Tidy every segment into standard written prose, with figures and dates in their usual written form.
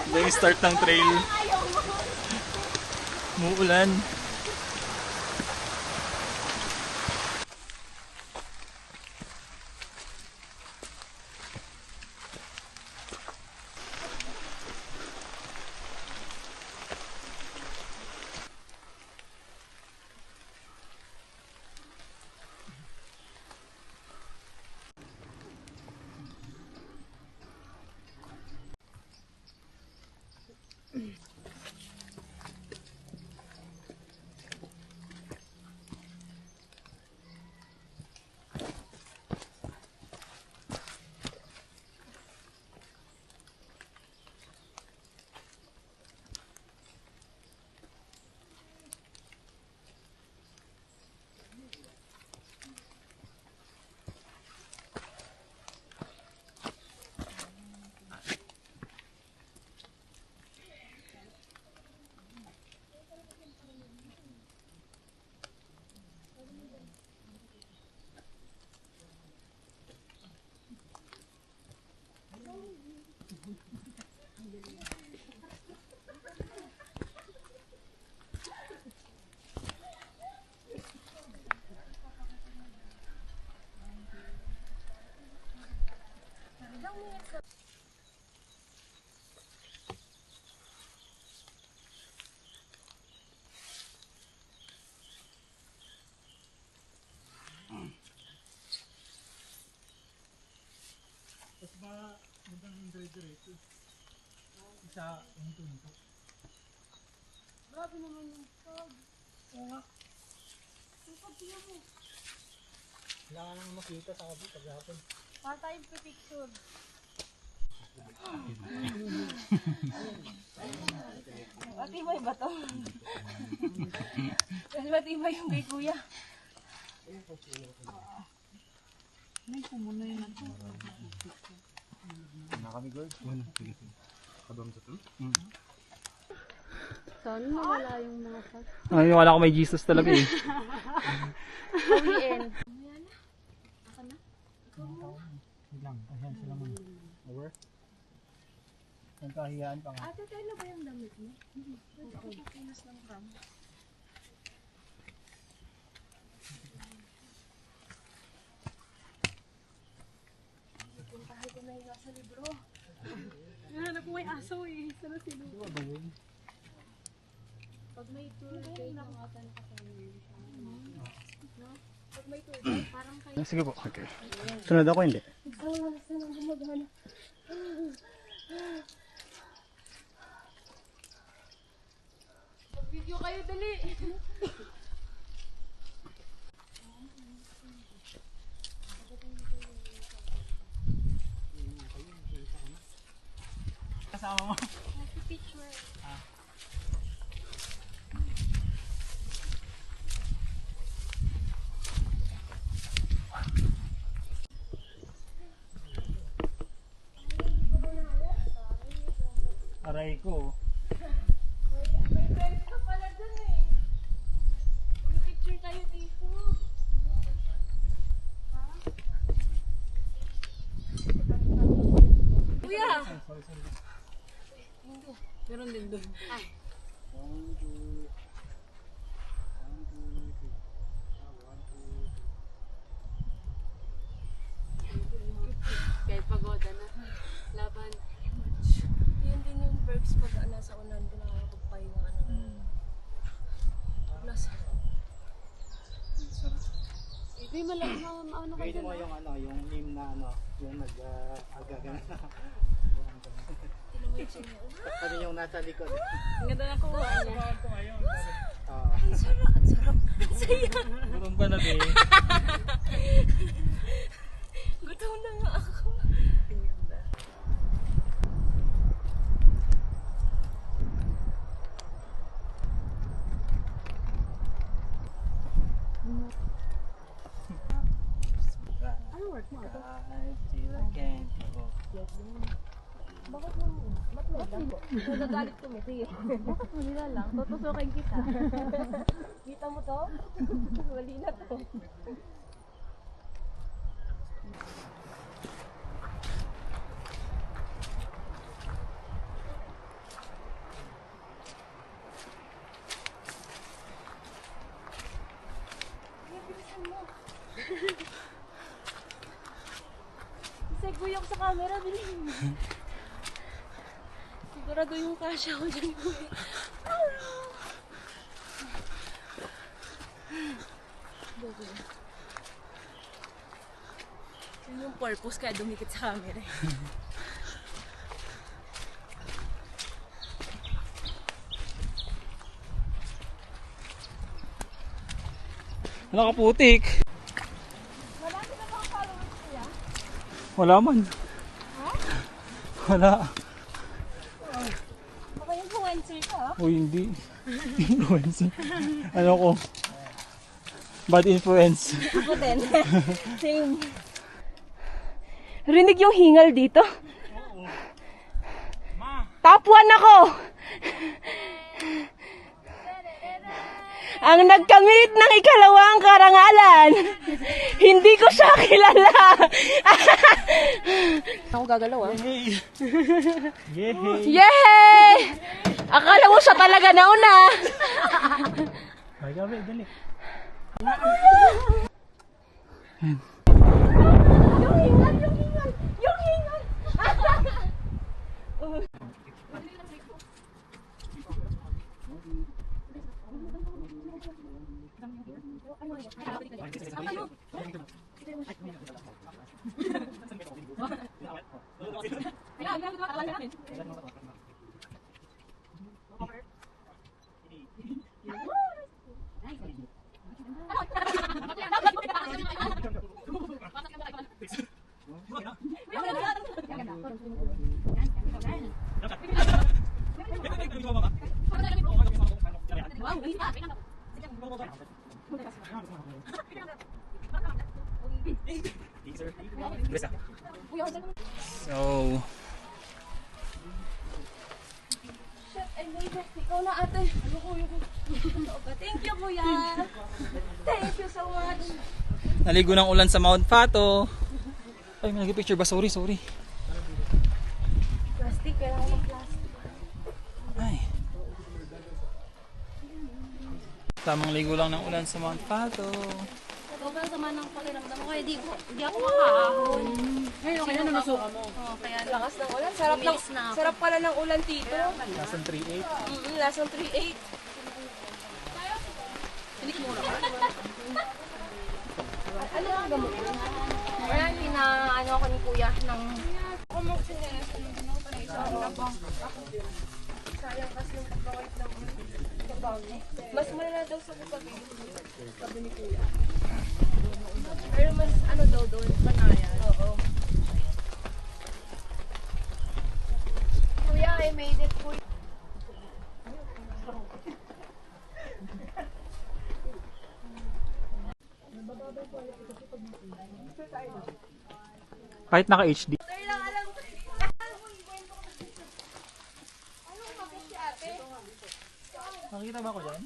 Ito yung start ng trail. Muulan. Tapos ba, hanggang dire-diretso. Isa, hinto-hinto. Grabe naman yung pag. Oo nga. Yung pagtiyan mo. Wala ka nang makita sa kabi paghapon. Para tayong pipicture. Matibay ba to? Mas matibay yung kay kuya. May kumuna yun ako. Na kami girl? Kabang sa to? Sana nawala yung mga pag. Ay, wala ko may Jesus talaga eh. Hawiin. Ako na? Ilang, ayan sila man. Over? Nagkahiyaan pa nga. Ate, tayo na ba yung damit mo? Pwede ako pakinas ng ram. Puntahan ko na yung nasa libro. Nahanap ko may aso eh. Sana sino? Ito ba yun? Pag may tour guide na ata nakasama yun. No? Pag may tour guide, parang kayo. Sige po, okay. Sunod ako hindi. Saan ang gumagana? Mag-video kayo, dali! Kasama mo? Picture. Aray ko. May friends ka pala dun eh. Picture tayo dito. Ha? Kuya! Meron din doon. Ay. Kahit pagoda na. Laban. Yun din yung perks pag nasa unan ko nakakapagpahinga ka na. Nasa. Hindi malang ano ka Pwede dyan. mo yung ano, yung name na ano, yung nag-agaga na. Tinan mo yung siya. Kami yung nasa likod. Ang ganda na kuha niya. Ito ngayon. Ang sarap, ang sarap. Ang saya. Gutom ka na din. Gutom na nga ako. Ang ganda. Ano work mo? Bakit mo? Ba't may lang? Nagagalit ko, Meti. Bakit mo nila lang? Tutusukin kita. Kita mo to? Wali na to. camera, bilhin mo. Sigurado yung kasya ko dyan. Yun yung purpose kaya dumikit sa camera. Nakaputik. Malaki na bang followers kuya? Wala man. Wala. Baka influencer ka, ha? O hindi. Influencer. Ano ko? Bad influence. Ako din. Same. Rinig yung hingal dito? Top 1 ako! Ang nagkamit ng ikalawang karangalan. Hindi ko siya kilala. Ako gagalaw, ah. Yay! Yay! Akala mo siya talaga nauna. Ay, gabi, dali. Yung hingal, yung hingal, yung hingal. So, Shit, I made it. Ikaw na ate. Thank you, kuya. Thank you so much. naligo ng ulan sa Mount Fato. Ay, may nag-picture ba? Sorry. Plastic, kailangan ng plastic. Ay. Tamang ligo lang ng ulan sa Mount Fato. Sobrang sama ng pakiramdam ko. Kaya di ako makahahon. Ngayon, kaya na nasuka mo. Oh, kaya Lakas ng ulan. Sarap pala ng ulan dito. Lasang 3.8. Lasang 3.8. Ano ang gamot mo? Ayan, ano ako ni kuya ng... Sayang kasi yung pagkawait ng mas malala daw sa kagabi. Sabi ni kuya. Pero mas ano daw doon, panayan. Oo. Kuya, I made it, kuya. Kahit naka-HD. Nakita ba ako dyan?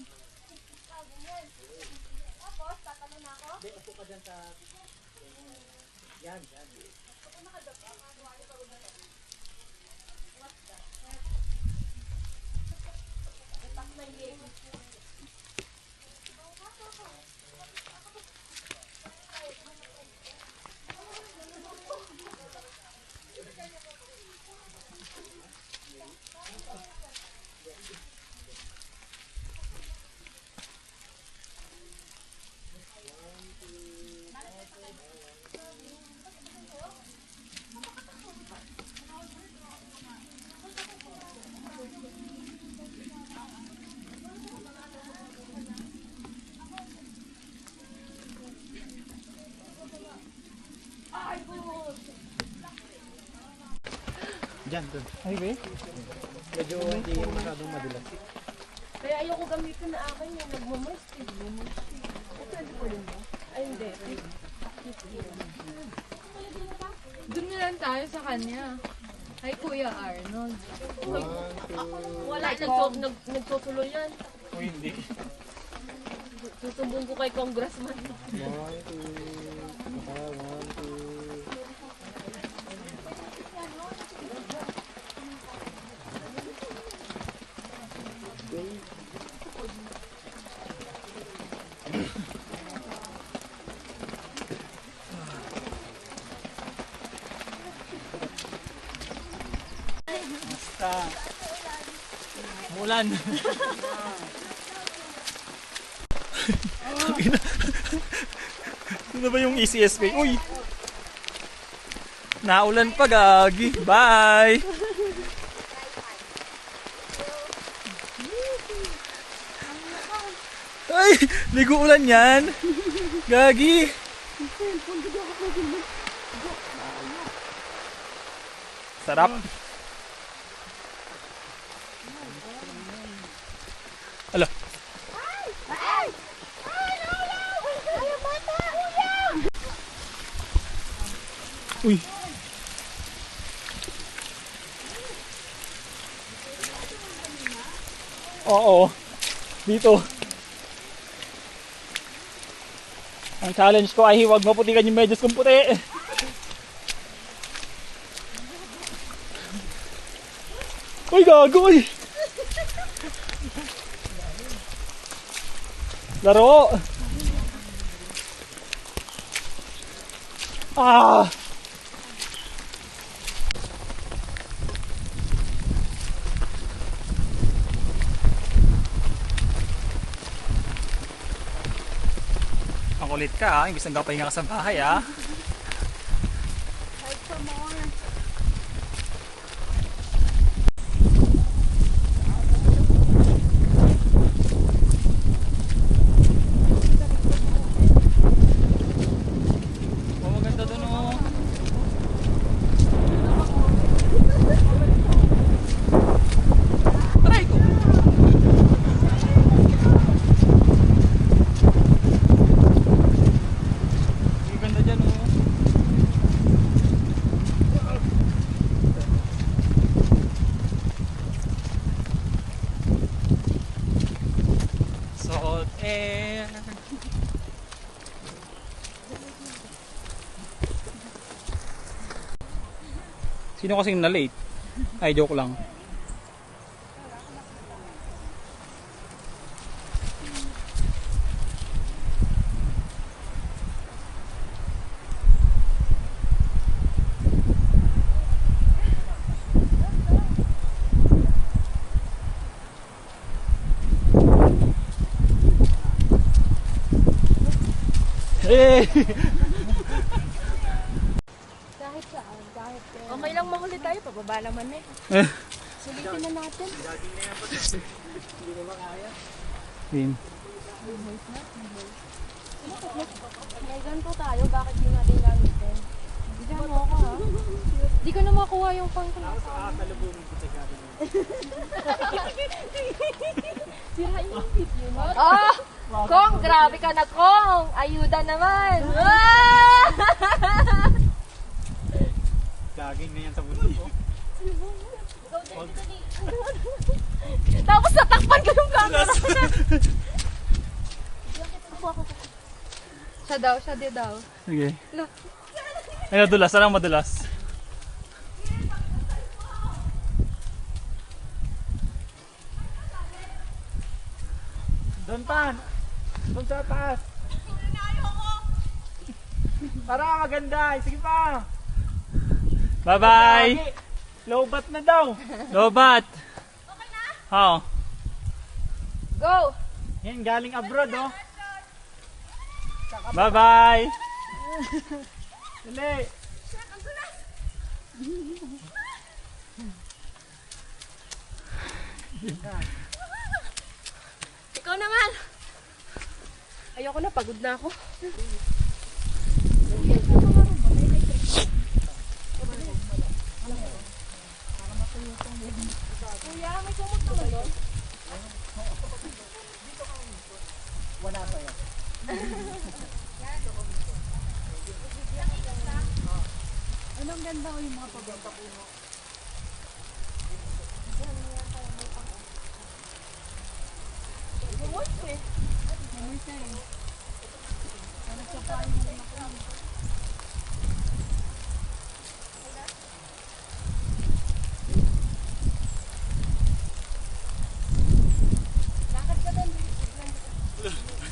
Diyan, doon. Ay, be? Medyo hindi masyadong madulas. Kaya ayoko gamitin na akin yung nagmamoist. Pwede ko rin ba? Ay, hindi. Doon na lang tayo sa kanya. Ay, Kuya Arnold. Wala, nagtutuloy yan. O hindi. Susumbong ko kay Congressman. Mulan. Sino ba yung ECSP? Uy! Naulan pa, gagi. Bye! Ay! Ligo ulan yan! Gagi! Sarap! Ala! Uy! Oo. Dito. Ang challenge ko ay huwag maputikan yung medyas kong puti. Uy, gago eh. Laro. Ah. Ang kulit ka ah, imbis nang gapahinga ka sa bahay ah. Oh, maganda dun oh. Aray ko. Ang ganda dyan oh. Salt air. Sino kasing na-late? Ay, joke lang. Hey! Kahit saan, kahit okay lang mahuli tayo, pababa naman eh. Sulitin na natin. Yun. May ganito tayo, bakit di natin gamitin? Bigyan mo ako ha. Di ko na makuha yung pang-class. Sirain yung video mo. Ah! Kong, grabe ka na, Kong! Ayuda naman! Ah! Gaging na yan sa bundok ko. Tapos natakpan ko yung camera. Siya di daw. Sige. Ay, madulas. Sarang madulas. Doon pan! Doon sa taas! Para maganda! Sige pa! Bye-bye! Low bat na daw! Lobat! Okay na? Oo. Go! Yan, galing abroad oh! Bye-bye! Dali! Ikaw naman! Ayoko na, pagod na ako. Kuya, may kumot naman doon. Wala pa yan. Anong ganda o yung mga pagod?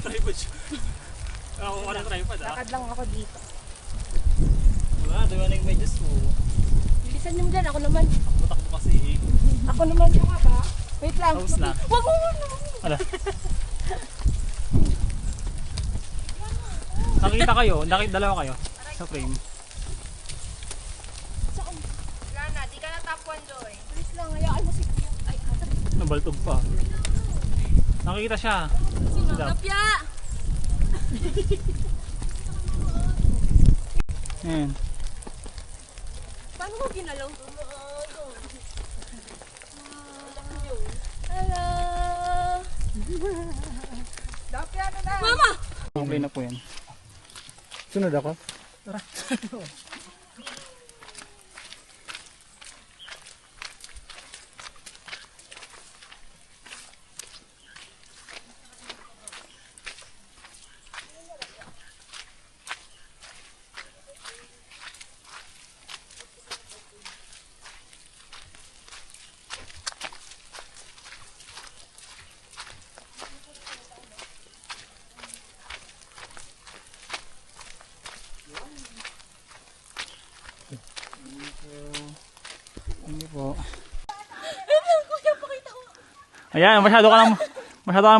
Tripod siya. Ako ka ng tripod ah. Lakad lang ako dito. Wala, diba na yung medyas mo? Bilisan nyo dyan, ako naman. Takbo kasi eh. Ako naman yung ba? Wait lang. Tapos na. Wag mo. Ala. Nakita kayo, dalawa kayo sa frame. Wala na, di ka na top 1 doy. Please lang, hayaan mo si Kuya. Ay, Nabaltog pa. Nakita siya. sino? Dap. Tapya! Ayan. Paano mo ginalaw? Hello! Dapya na na. Mama! Okay na po yan. Sunod ako. Hindi po. Ayan, masyado ka nang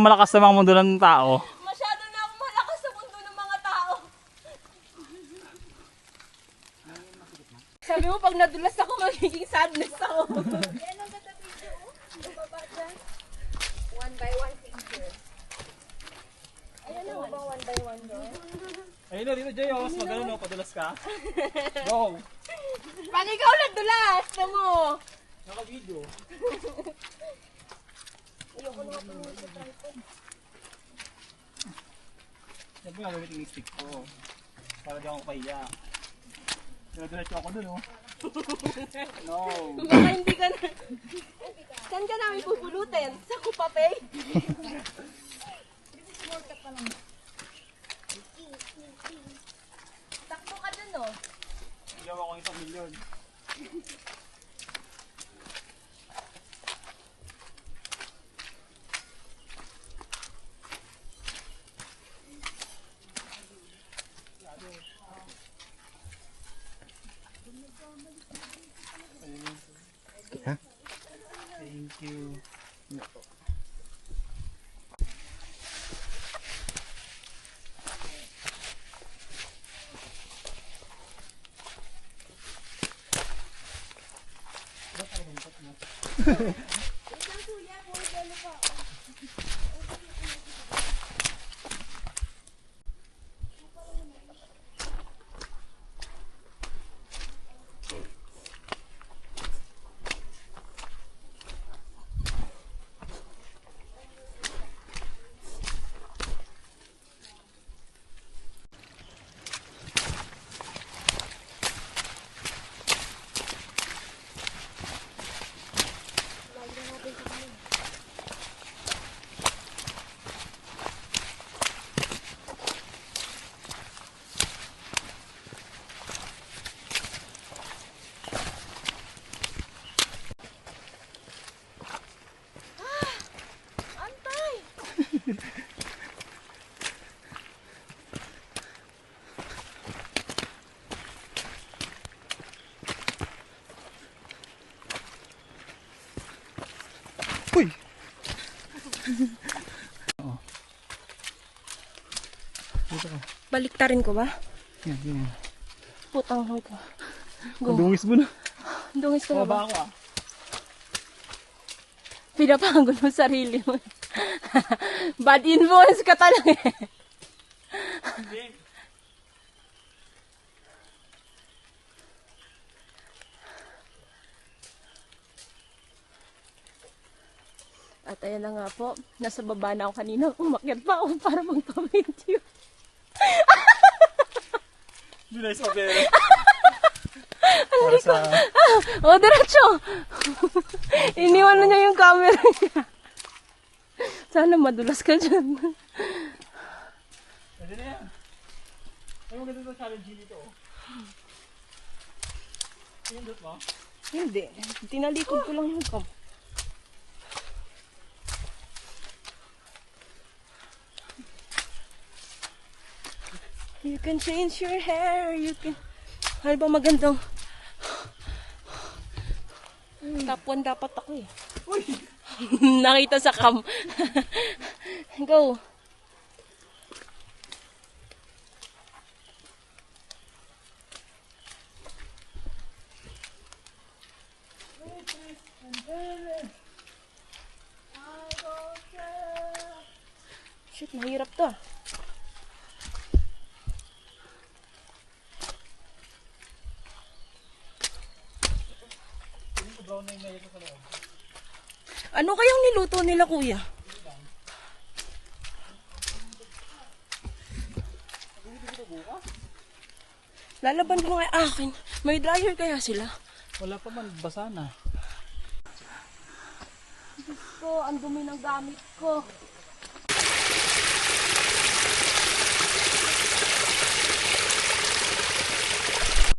malakas sa mga mundo ng tao. Masyado na ako malakas sa mundo ng mga tao. Sabi mo, pag nadulas ako, magiging sadness ako. One by one picture. Ayan na, ba one by one doon? Ayun na, dito Jayos, magano no, padulas ka. Go! Pag ikaw nadulas, na mo. Naka-video. Ayoko na nga sa tripod. Sabi nga gamitin yung stick ko. Para di ako pahiya. Diretso ako dun, oh. No. Baka hindi ka na... Saan ka namin pupulutin? Sa Kupapay? Takbo ka dun, oh. Igaw ako isang milyon. Ha? Thank you. Uy! Dito ka. Baliktarin ko ba? Yan, yan. Putang ko. Dungis mo na. Dungis ko na ba? Baba ako ah. Pinapangol mo sarili mo. Bad influence ka talaga eh. Hindi. At ayan na nga po, nasa baba na ako kanina. Umakyat pa ako para magpa-video. Bilay sa pera. Para sa... Oh, diretso! Iniwan na niya yung camera niya. Sana madulas ka dyan. Pwede na yan. Ay, maganda sa challenge dito. Pinindot mo? Hindi. Tinalikod ko lang yung camera. You can change your hair, you can... Ano ba magandang... Top 1 dapat ako eh. Nakita sa cam. Go. Shit, mahirap to ah. Ano kayang niluto nila, kuya? Lalaban ko nga akin. May dryer kaya sila? Wala pa man, basa na. Diyos ko, ang dumi ng gamit ko.